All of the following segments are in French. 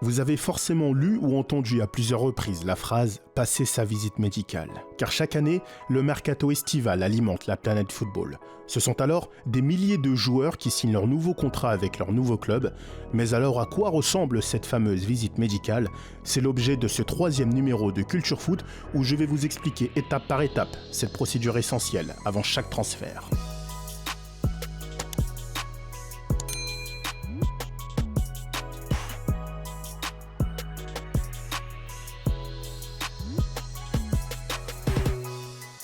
Vous avez forcément lu ou entendu à plusieurs reprises la phrase « passer sa visite médicale ». Car chaque année, le mercato estival alimente la planète football. Ce sont alors des milliers de joueurs qui signent leur nouveau contrat avec leur nouveau club. Mais alors à quoi ressemble cette fameuse visite médicale ? C'est l'objet de ce 3e numéro de Culture Foot où je vais vous expliquer étape par étape cette procédure essentielle avant chaque transfert.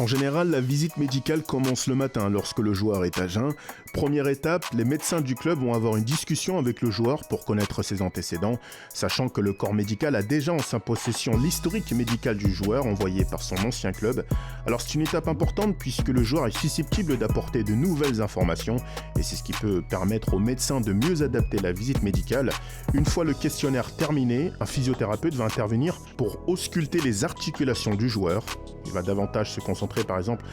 En général, la visite médicale commence le matin lorsque le joueur est à jeun. Première étape, les médecins du club vont avoir une discussion avec le joueur pour connaître ses antécédents, sachant que le corps médical a déjà en sa possession l'historique médical du joueur envoyé par son ancien club. Alors c'est une étape importante puisque le joueur est susceptible d'apporter de nouvelles informations et c'est ce qui peut permettre aux médecins de mieux adapter la visite médicale. Une fois le questionnaire terminé, un physiothérapeute va intervenir pour ausculter les articulations du joueur. Il va davantage se concentrer par exemple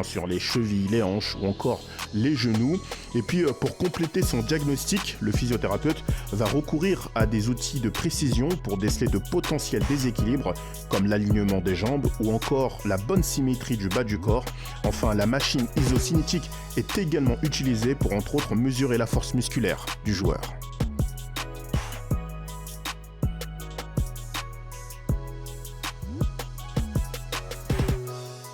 sur les chevilles, les hanches ou encore les genoux. Et puis pour compléter son diagnostic, le physiothérapeute va recourir à des outils de précision pour déceler de potentiels déséquilibres comme l'alignement des jambes ou encore la bonne symétrie du bas du corps. Enfin, la machine isocinétique est également utilisée pour entre autres mesurer la force musculaire du joueur.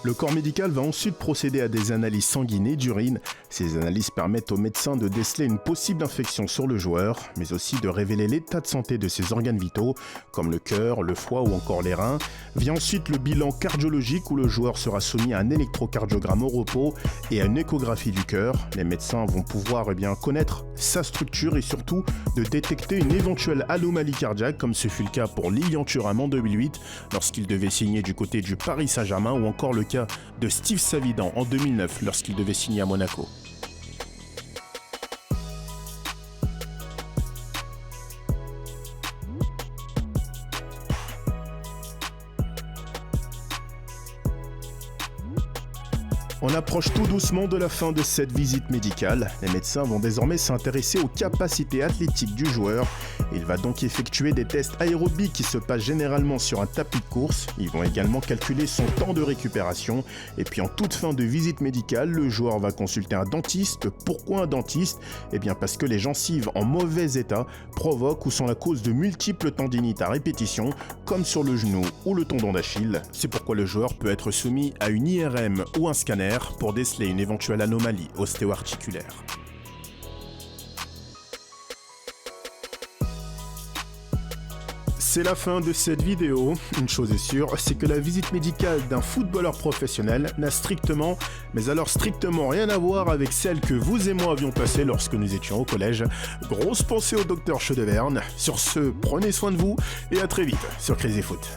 Le corps médical va ensuite procéder à des analyses sanguines et d'urine. Ces analyses permettent aux médecins de déceler une possible infection sur le joueur, mais aussi de révéler l'état de santé de ses organes vitaux, comme le cœur, le foie ou encore les reins. Vient ensuite le bilan cardiologique où le joueur sera soumis à un électrocardiogramme au repos et à une échographie du cœur. Les médecins vont pouvoir connaître sa structure et surtout de détecter une éventuelle anomalie cardiaque, comme ce fut le cas pour Lilian Thuram en 2008, lorsqu'il devait signer du côté du Paris Saint-Germain, ou encore le cas de Steve Savidan en 2009 lorsqu'il devait signer à Monaco. On approche tout doucement de la fin de cette visite médicale. Les médecins vont désormais s'intéresser aux capacités athlétiques du joueur. Il va donc effectuer des tests aérobiques qui se passent généralement sur un tapis de course. Ils vont également calculer son temps de récupération. Et puis en toute fin de visite médicale, le joueur va consulter un dentiste. Pourquoi un dentiste ? Parce que les gencives en mauvais état provoquent ou sont la cause de multiples tendinites à répétition, comme sur le genou ou le tendon d'Achille. C'est pourquoi le joueur peut être soumis à une IRM ou un scanner pour déceler une éventuelle anomalie ostéo-articulaire. C'est la fin de cette vidéo. Une chose est sûre, c'est que la visite médicale d'un footballeur professionnel n'a strictement rien à voir avec celle que vous et moi avions passée lorsque nous étions au collège. Grosse pensée au docteur Chedeverne. Sur ce, prenez soin de vous et à très vite sur Crazy Foot.